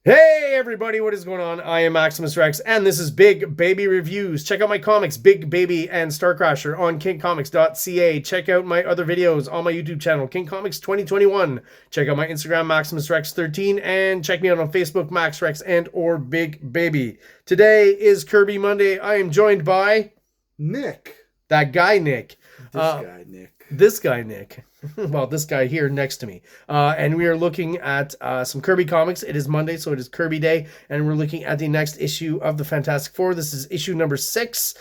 Hey everybody, what is going on? I am Maximus Rex, and this is Big Baby Reviews. Check out my comics, Big Baby and Star Crasher, on KINGCOMICS.CA. Check out my other videos on my YouTube channel, KingComics2021. Check out my Instagram, MaximusRex13, and check me out on Facebook, MaxRex and or Big Baby. Today is Kirby Monday. I am joined by Nick. That guy, Nick. This guy, Nick. Well, this guy here next to me. And we are looking at some Kirby comics. It is Monday, so it is Kirby Day. And we're looking at the next issue of the Fantastic Four. This is issue number 6.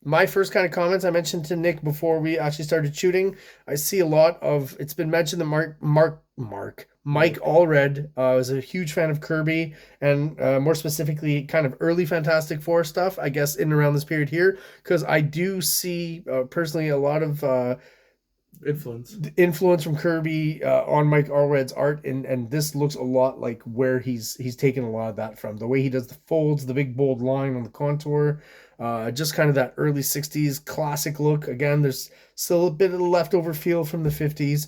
My first kind of comments I mentioned to Nick before we actually started shooting. I see a lot of, it's been mentioned that Mike Allred is a huge fan of Kirby, and more specifically kind of early Fantastic Four stuff, I guess, in and around this period here, because I do see personally a lot of influence from Kirby on Mike Allred's art, and this looks a lot like where he's taken a lot of that from. The way he does the folds, the big bold line on the contour, just kind of that early 60s classic look. Again, there's still a bit of the leftover feel from the 50s.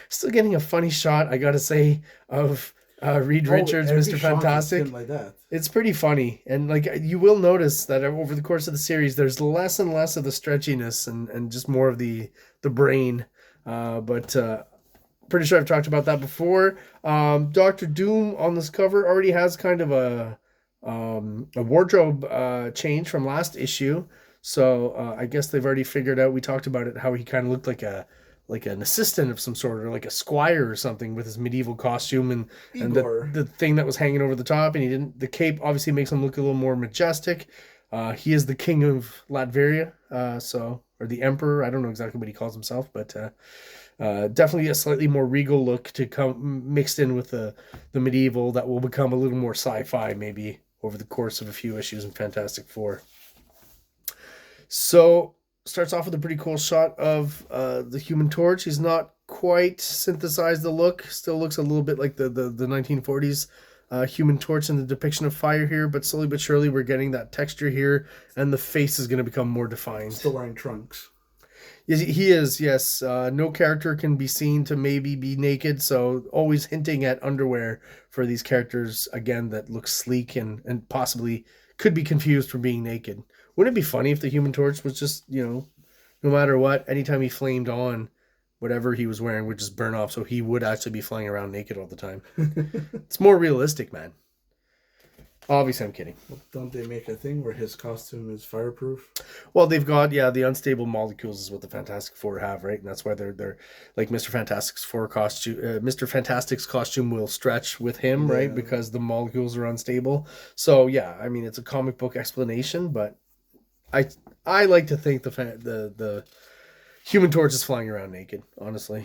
Still getting a funny shot, I gotta say, of Reed Richards, Mr. Fantastic. Like that. It's pretty funny, and like you will notice that over the course of the series, there's less and less of the stretchiness and just more of the brain. But pretty sure I've talked about that before. Dr. Doom on this cover already has kind of a wardrobe change from last issue, so I guess they've already figured out. We talked about it, how he kind of looked like an assistant of some sort, or like a squire or something, with his medieval costume and the thing that was hanging over the top, and the cape obviously makes him look a little more majestic. He is the king of Latveria, or the emperor. I don't know exactly what he calls himself, but definitely a slightly more regal look to come mixed in with the medieval that will become a little more sci-fi maybe over the course of a few issues in Fantastic Four. So starts off with a pretty cool shot of the Human Torch. He's not quite synthesized the look. Still looks a little bit like the 1940s Human Torch in the depiction of fire here, but slowly but surely we're getting that texture here, and the face is going to become more defined. Still wearing trunks. He is, yes. No character can be seen to maybe be naked, so always hinting at underwear for these characters, again, that look sleek and possibly could be confused for being naked. Wouldn't it be funny if the Human Torch was just, no matter what, anytime he flamed on, whatever he was wearing would just burn off, so he would actually be flying around naked all the time. It's more realistic, man. Obviously, I'm kidding. Well, don't they make a thing where his costume is fireproof? Well, they've got, the unstable molecules is what the Fantastic Four have, right? And that's why they're like Mr. Fantastic's costume. Mr. Fantastic's costume will stretch with him, right? Because the molecules are unstable. So yeah, I mean, it's a comic book explanation, but I like to think the Human Torch is flying around naked, honestly.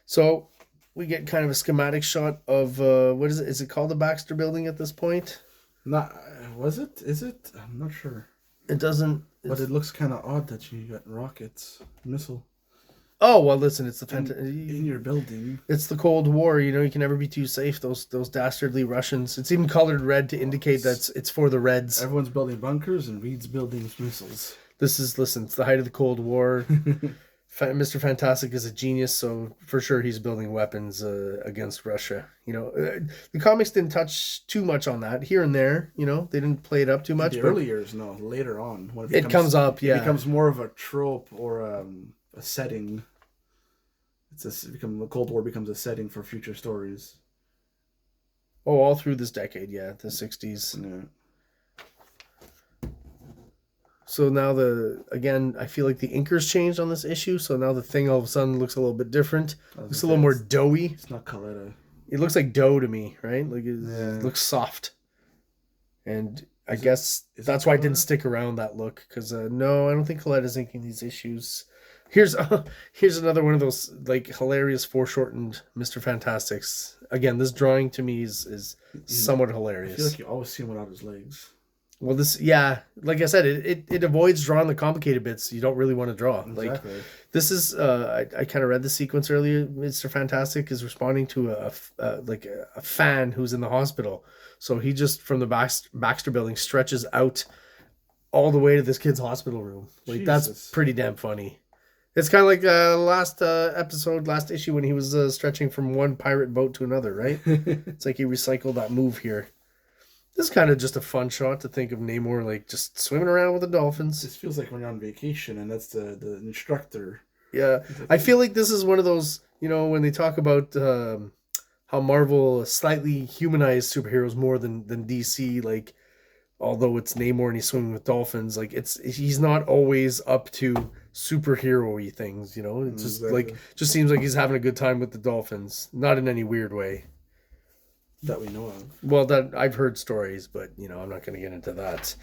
So we get kind of a schematic shot of what is it? Is it called the Baxter Building at this point? Was it? Is it? I'm not sure. It doesn't. But it looks kind of odd that you got rockets, missile. Oh well, listen, it's in your building. It's the Cold War. You can never be too safe. Those dastardly Russians. It's even colored red to indicate that it's for the Reds. Everyone's building bunkers, and Reed's building missiles. It's the height of the Cold War. Mr. Fantastic is a genius, so for sure he's building weapons against Russia. The comics didn't touch too much on that. Here and there, they didn't play it up too much. The early years, no. Later on, when it comes up, yeah. It becomes more of a trope or a setting. The Cold War becomes a setting for future stories. Oh, all through this decade, yeah, the 60s. Yeah. So now I feel like the inkers changed on this issue. So now the thing all of a sudden looks a little bit different. Looks a little more doughy. It's not colored. It looks like dough to me, right? Like it looks soft. And I guess that's why it didn't stick around, that look. Because no, I don't think Colette is inking these issues. Here's another one of those like hilarious foreshortened Mr. Fantastics. Again, this drawing to me is somewhat hilarious. I feel like you always see him without his legs. Well, like I said, it avoids drawing the complicated bits you don't really want to draw. Exactly. Like this is, I kind of read the sequence earlier. Mr. Fantastic is responding to a fan who's in the hospital. So he just, from the Baxter Building, stretches out all the way to this kid's hospital room. Like, Jesus. That's pretty damn funny. It's kind of like last last issue when he was stretching from one pirate boat to another, right? It's like he recycled that move here. This is kind of just a fun shot to think of Namor like just swimming around with the dolphins. This feels like when you're on vacation and that's the instructor. Yeah, I feel like this is one of those, when they talk about how Marvel slightly humanized superheroes more than DC, like, although it's Namor and he's swimming with dolphins, like he's not always up to superhero-y things, It's just like just seems like he's having a good time with the dolphins, not in any weird way that we know of. Well, that I've heard stories, but I'm not going to get into that.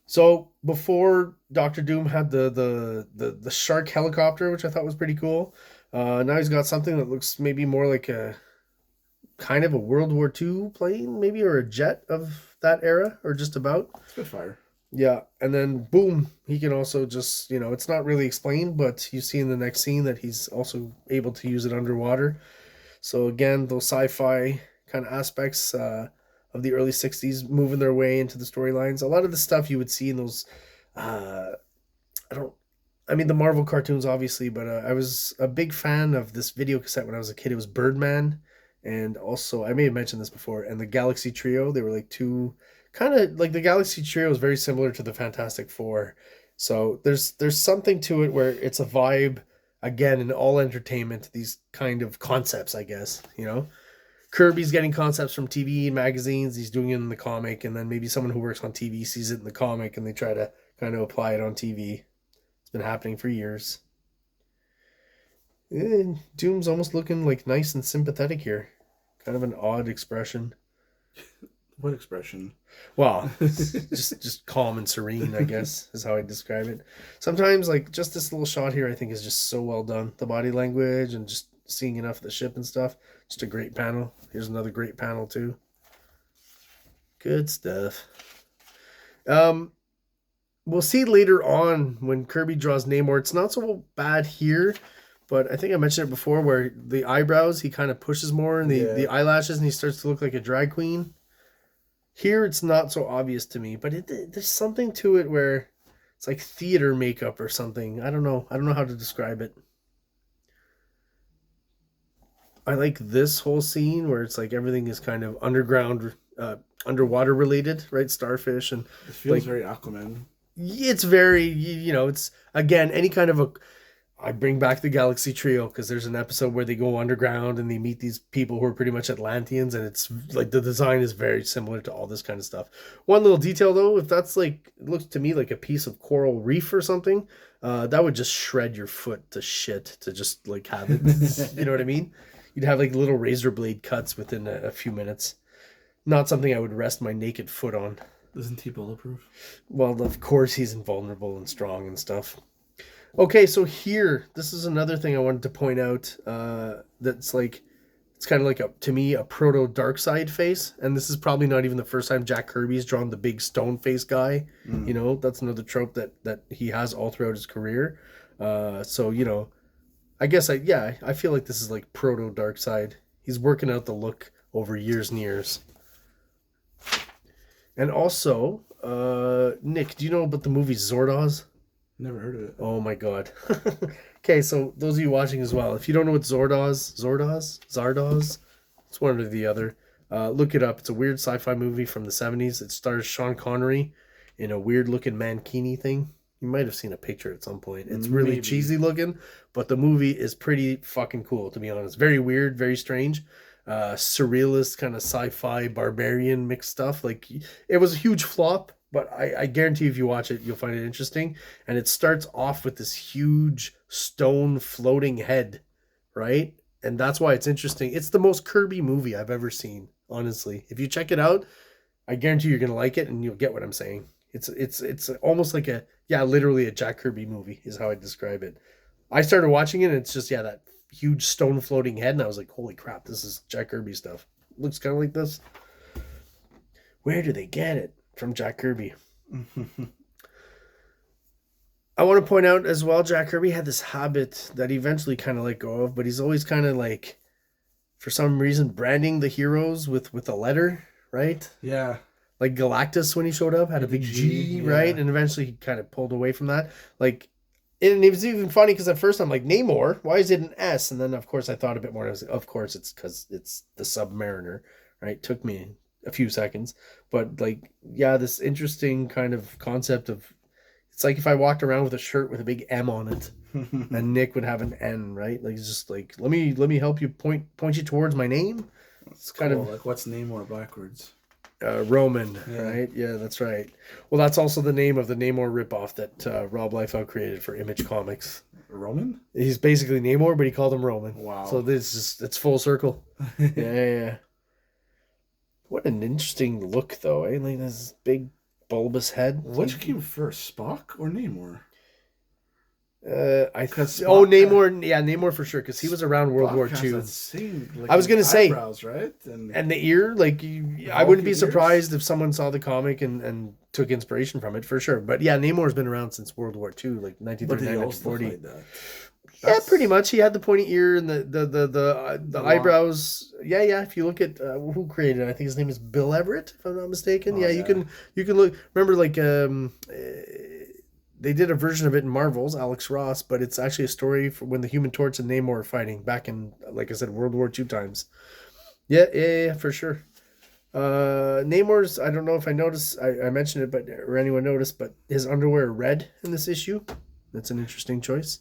So before Doctor Doom had the shark helicopter, which I thought was pretty cool. Now he's got something that looks maybe more like a kind of a World War II plane, maybe, or a jet of that era, or just about. Spitfire. Yeah, and then boom, he can also just, it's not really explained, but you see in the next scene that he's also able to use it underwater. So again, those sci-fi kind of aspects of the early 60s moving their way into the storylines. A lot of the stuff you would see in those, the Marvel cartoons, obviously, but I was a big fan of this video cassette when I was a kid. It was Birdman, and also, I may have mentioned this before, and the Galaxy Trio. They were like two, kind of like the Galaxy Trio is very similar to the Fantastic Four. So there's something to it where it's a vibe, again, in all entertainment, these kind of concepts, I guess, Kirby's getting concepts from TV and magazines. He's doing it in the comic, and then maybe someone who works on TV sees it in the comic, and they try to kind of apply it on TV. It's been happening for years. Doom's almost looking like nice and sympathetic here. Kind of an odd expression. What expression? Well, just calm and serene, I guess, is how I describe it. Sometimes, like, just this little shot here, I think is just so well done. The body language and just seeing enough of the ship and stuff. Just a great panel. Here's another great panel, too. Good stuff. We'll see later on when Kirby draws Namor. It's not so bad here, but I think I mentioned it before where the eyebrows, he kind of pushes more, and the eyelashes, and he starts to look like a drag queen. Here, it's not so obvious to me, but there's something to it where it's like theater makeup or something. I don't know how to describe it. I like this whole scene where it's like everything is kind of underground, underwater related, right? Starfish and it feels very Aquaman. It's very, it's again any kind of I bring back the Galaxy Trio because there's an episode where they go underground and they meet these people who are pretty much Atlanteans, and it's like the design is very similar to all this kind of stuff. One little detail though, if that's like, it looks to me like a piece of coral reef or something, that would just shred your foot to shit to just like have it. You know what I mean? You'd have like little razor blade cuts within a few minutes. Not something I would rest my naked foot on. Isn't he bulletproof? Well, of course he's invulnerable and strong and stuff. Okay, so here, this is another thing I wanted to point out. That's like, it's kind of like to me, a proto Darkseid face. And this is probably not even the first time Jack Kirby's drawn the big stone face guy. That's another trope that he has all throughout his career. So, I guess I feel like this is like proto Darkseid. He's working out the look over years and years. And also, Nick, do you know about the movie Zordoz? Never heard of it. Oh my god. Okay, so those of you watching as well, if you don't know what Zardoz, it's one or the other. Look it up. It's a weird sci-fi movie from the 70s. It stars Sean Connery in a weird looking mankini thing. You might have seen a picture at some point. It's really cheesy looking, but the movie is pretty fucking cool, to be honest. Very weird, very strange. Surrealist kind of sci-fi barbarian mixed stuff. Like, it was a huge flop, but I guarantee if you watch it, you'll find it interesting. And it starts off with this huge stone floating head, right? And that's why it's interesting. It's the most Kirby movie I've ever seen, honestly. If you check it out, I guarantee you're gonna like it, and you'll get what I'm saying. It's almost like literally a Jack Kirby movie is how I describe it. I started watching it, and it's just that huge stone floating head, and I was like, holy crap, this is Jack Kirby stuff. Looks kind of like this. Where do they get it? From Jack Kirby. I want to point out as well, Jack Kirby had this habit that he eventually kind of let go of, but he's always kind of like, for some reason, branding the heroes with a letter, right? Yeah. Like Galactus when he showed up had a big G, right? Yeah. And eventually he kind of pulled away from that. Like, and it was even funny because at first I'm like, Namor, why is it an S? And then of course I thought a bit more. And I was like, of course it's because it's the Submariner, right? Took me a few seconds, but like, yeah, this interesting kind of concept of, it's like if I walked around with a shirt with a big M on it, and Nick would have an N, right? Like, it's just like, let me help you point you towards my name. It's kind of like, what's Namor backwards? Roman, right? Yeah, that's right. Well, that's also the name of the Namor ripoff that Rob Liefeld created for Image Comics. Roman? He's basically Namor, but he called him Roman. Wow. So this is, it's full circle. Yeah. What an interesting look, though, eh? Like this big bulbous head. Which came first, Spock or Namor? Namor, yeah, Namor for sure, because he was around World War II. Like, I was gonna say, eyebrows, right, and the ear, like I wouldn't be surprised if someone saw the comic and took inspiration from it for sure. But yeah, Namor's been around since World War II, like 1939, 1940. Yeah, pretty much. He had the pointy ear and the eyebrows. Yeah. If you look at who created it, I think his name is Bill Everett, if I'm not mistaken. You can look. Remember, like they did a version of it in Marvel's, Alex Ross, but it's actually a story for when the Human Torch and Namor are fighting back in, like I said, World War II times. Yeah, for sure. Namor's, I don't know if I noticed, I mentioned it, or anyone noticed, but his underwear are red in this issue. That's an interesting choice.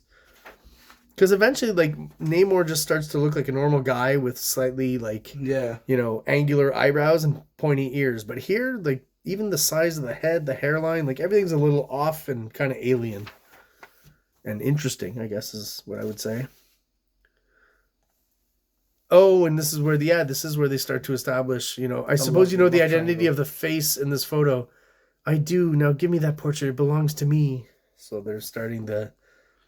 Because eventually, like, Namor just starts to look like a normal guy with slightly, like, angular eyebrows and pointy ears. But here, like, even the size of the head, the hairline, like, everything's a little off and kind of alien. And interesting, I guess, is what I would say. Oh, and this is where they start to establish, I suppose the identity of the face in this photo. I do. Now give me that portrait. It belongs to me. So they're starting the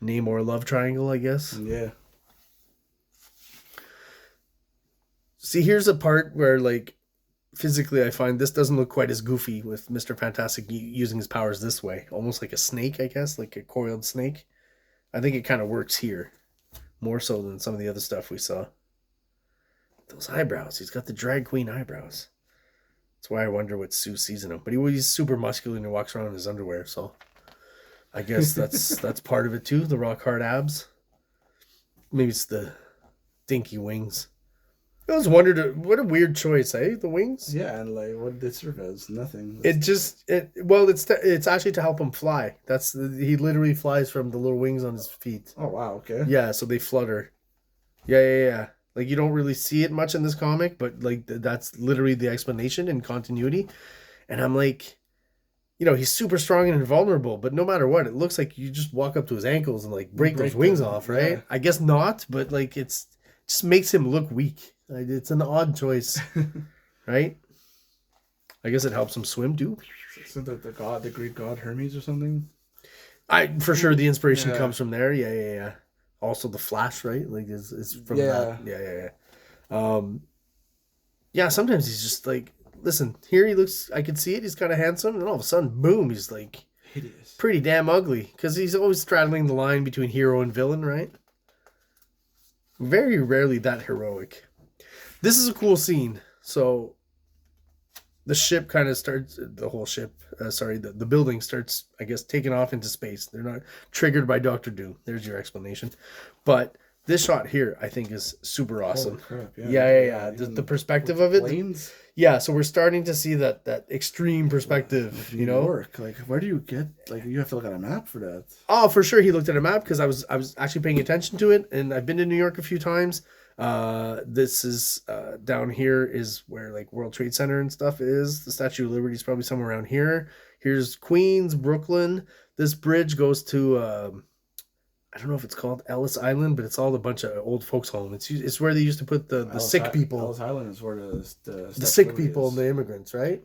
Namor love triangle, I guess. Yeah. See, here's a part where, like, physically I find this doesn't look quite as goofy with Mr. Fantastic using his powers this way. Almost like a snake, I guess, like a coiled snake. I think it kind of works here. More so than some of the other stuff we saw. Those eyebrows. He's got the drag queen eyebrows. That's why I wonder what Sue sees in him. But he's super muscular and he walks around in his underwear, so I guess that's part of it too. The rock hard abs. Maybe it's the dinky wings. I always wondered, what a weird choice, eh? The wings. Yeah, and like, what did it serve as? Nothing. It's actually to help him fly. He literally flies from the little wings on his feet. Oh wow, okay. Yeah, so they flutter. Yeah. Like, you don't really see it much in this comic, but like that's literally the explanation and continuity. And I'm like, he's super strong and invulnerable, but no matter what, it looks like you just walk up to his ankles and like break those wings off, right? Yeah. I guess not, but like it just makes him look weak. Like, it's an odd choice, right? I guess it helps him swim too. Isn't that the Greek god Hermes or something? For sure the inspiration comes from there. Yeah. Also the Flash, right? Like is from that. Yeah. Sometimes he's just like, listen, here he looks, I can see it, he's kind of handsome, and all of a sudden, boom, he's like hideous. Pretty damn ugly, because he's always straddling the line between hero and villain, right? Very rarely that heroic. This is a cool scene. So the ship kind of starts, the whole ship, the building starts, I guess, taking off into space. They're not triggered by Doctor Doom. There's your explanation. But this shot here, I think, is super awesome. Holy crap, yeah. The perspective of it. Planes? Yeah, so we're starting to see that extreme perspective, New York. Like, where do you get, like, you have to look at a map for that. Oh, for sure he looked at a map, because I was actually paying attention to it, and I've been to New York a few times. This is down here is where, like, World Trade Center and stuff is. The Statue of Liberty is probably somewhere around here. Here's Queens, Brooklyn. This bridge goes to I don't know if it's called Ellis Island, but it's all a bunch of old folks' home. It's where they used to put the sick people. Ellis Island is where the sick people and the immigrants, right?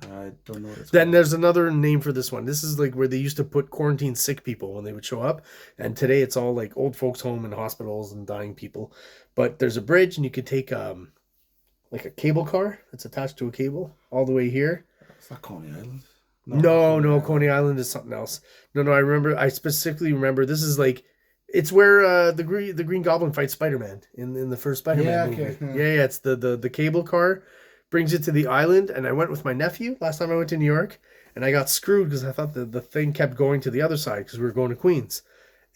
I don't know what it's Then called. there's another name for this one. This is like where they used to put quarantined sick people when they would show up. And today it's all like old folks' home and hospitals and dying people. But there's a bridge, and you could take like a cable car that's attached to a cable all the way here. It's not Coney Island. No, Coney Island is something else. No, I specifically remember this is like, it's where the Green Goblin fights Spider-Man in the first Spider-Man movie. Okay. Yeah, it's the cable car, brings you to the island, and I went with my nephew last time I went to New York, and I got screwed because I thought the thing kept going to the other side because we were going to Queens.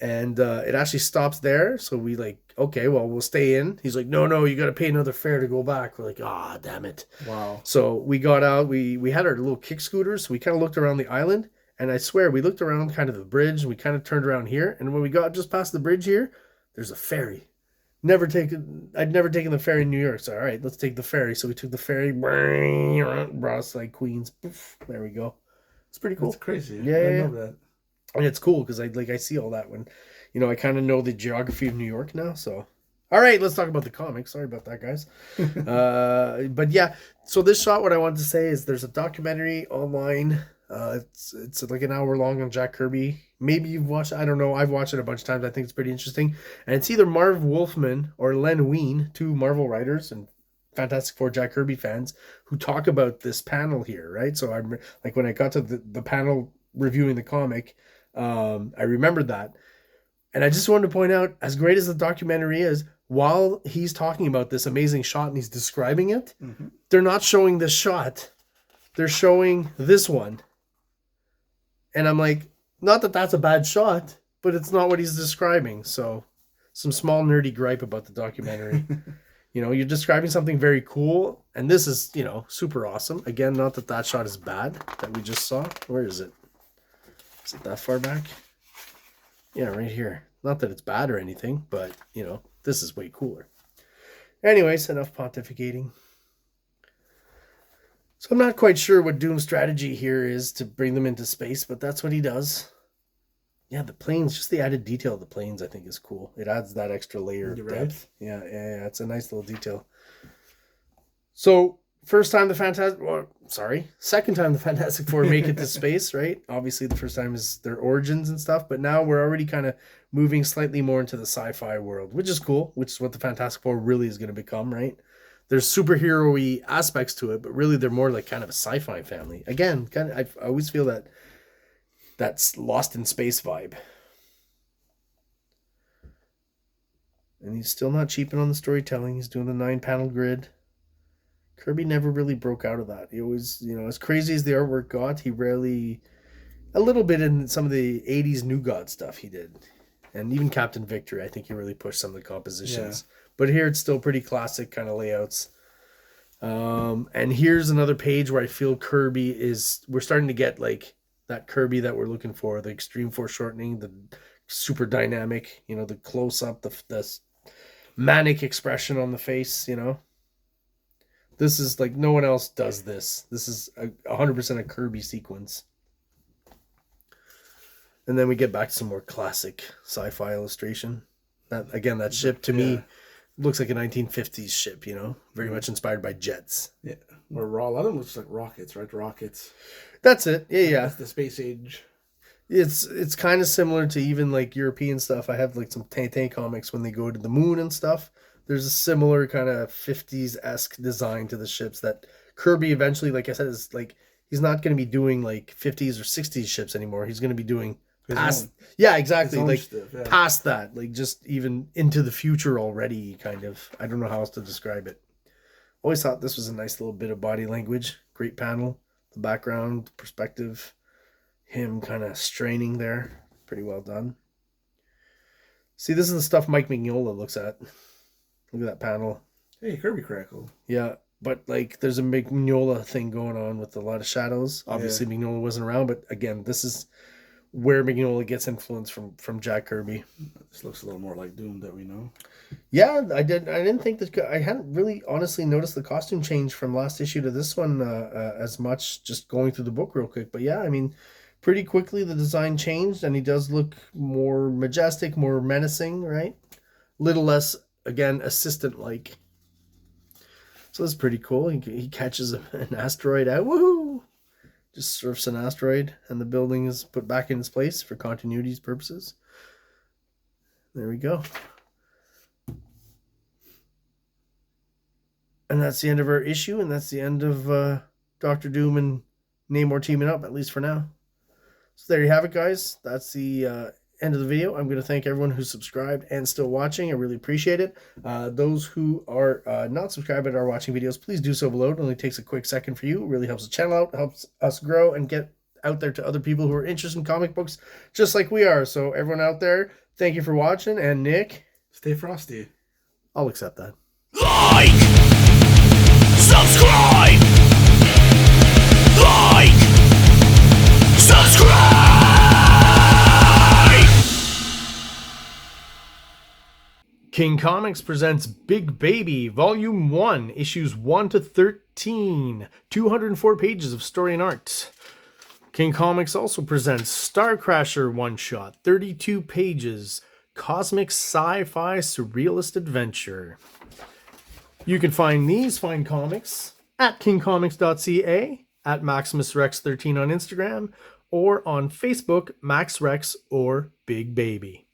And it actually stops there. So we like, okay, well, we'll stay in. He's like, no, you got to pay another fare to go back. We're like, ah, damn it. Wow. So we got out. We had our little kick scooters. So we kind of looked around the island. And I swear, we looked around kind of the bridge. We kind of turned around here. And when we got just past the bridge here, there's a ferry. I'd never taken the ferry in New York. So, all right, let's take the ferry. So we took the ferry. Brought us like Queens. Poof, there we go. It's pretty cool. That's crazy. Yeah, I didn't know that. And it's cool because I see all that when, I kind of know the geography of New York now. So, all right, let's talk about the comics. Sorry about that, guys. But yeah, so this shot, what I wanted to say is there's a documentary online. It's like an hour long on Jack Kirby. Maybe you've watched it. I don't know. I've watched it a bunch of times. I think it's pretty interesting. And it's either Marv Wolfman or Len Wein, two Marvel writers and Fantastic Four Jack Kirby fans who talk about this panel here, right? So I'm like, when I got to the panel reviewing the comic, I remembered that. And I just wanted to point out, as great as the documentary is, while he's talking about this amazing shot and he's describing it, they're not showing this shot. They're showing this one. And I'm like, not that that's a bad shot, but it's not what he's describing. So some small nerdy gripe about the documentary. You're describing something very cool, and this is, super awesome. Again, not that that shot is bad that we just saw. Where is it? Is it that far back? Yeah, right here. Not that it's bad or anything, but, this is way cooler. Anyways, enough pontificating. So I'm not quite sure what Doom's strategy here is to bring them into space, but that's what he does. Yeah, the planes, just the added detail of the planes, I think is cool. It adds that extra layer of depth. Yeah, it's a nice little detail. So, second time the Fantastic Four make it to space, right? Obviously, the first time is their origins and stuff, but now we're already kind of moving slightly more into the sci-fi world, which is cool, which is what the Fantastic Four really is going to become, right? There's superhero-y aspects to it, but really they're more like kind of a sci-fi family. Again, I always feel that's Lost in Space vibe. And he's still not cheaping on the storytelling. He's doing the 9-panel grid. Kirby never really broke out of that. He always, as crazy as the artwork got, he rarely, a little bit in some of the 80s New God stuff he did. And even Captain Victory, I think he really pushed some of the compositions. Yeah. But here it's still pretty classic kind of layouts. And here's another page where I feel we're starting to get like that Kirby that we're looking for, the extreme foreshortening, the super dynamic, the close-up, the manic expression on the face, This is like, no one else does this. This is 100% a Kirby sequence. And then we get back to some more classic sci-fi illustration. That ship to me looks like a 1950s ship, very much inspired by jets. Yeah. Or a lot of them looks like rockets, right? Rockets. That's it. Yeah. That's the space age. It's kind of similar to even like European stuff. I have like some Tintin comics when they go to the moon and stuff. There's a similar kind of 50s-esque design to the ships that Kirby eventually, like I said, is like, he's not going to be doing like 50s or 60s ships anymore. He's going to be doing past, exactly, like stuff, past that, like just even into the future already, kind of. I don't know how else to describe it. Always thought this was a nice little bit of body language. Great panel, the background, perspective, him kind of straining there. Pretty well done. See, this is the stuff Mike Mignola looks at. Look at that panel. Hey, Kirby Crackle. Yeah, but like there's a Mignola thing going on with a lot of shadows. Obviously, Mignola wasn't around, but again, this is where Mignola gets influence from Jack Kirby. This looks a little more like Doom that we know. Yeah, I didn't think that. I hadn't really honestly noticed the costume change from last issue to this one as much. Just going through the book real quick, but yeah, I mean, pretty quickly the design changed, and he does look more majestic, more menacing, right? Little less, again, assistant-like. So that's pretty cool. He catches an asteroid out. Woohoo! Just surfs an asteroid, and the building is put back in its place for continuity purposes. There we go. And that's the end of our issue, and that's the end of Dr. Doom and Namor teaming up, at least for now. So there you have it, guys. That's the end of the video, I'm going to thank everyone who's subscribed and still watching. I really appreciate it. Those who are not subscribed but are watching videos, please do so below. It only takes a quick second for you. It really helps the channel out, helps us grow and get out there to other people who are interested in comic books just like we are. So everyone out there, thank you for watching. And Nick, stay frosty. I'll accept that. Like, subscribe, like, subscribe. King Comics presents Big Baby, Volume 1, Issues 1 to 13, 204 pages of story and art. King Comics also presents Star Crasher one-shot, 32 pages, cosmic sci-fi surrealist adventure. You can find these fine comics at KINGCOMICS.CA, at MaximusRex13 on Instagram, or on Facebook, MaxRex or Big Baby.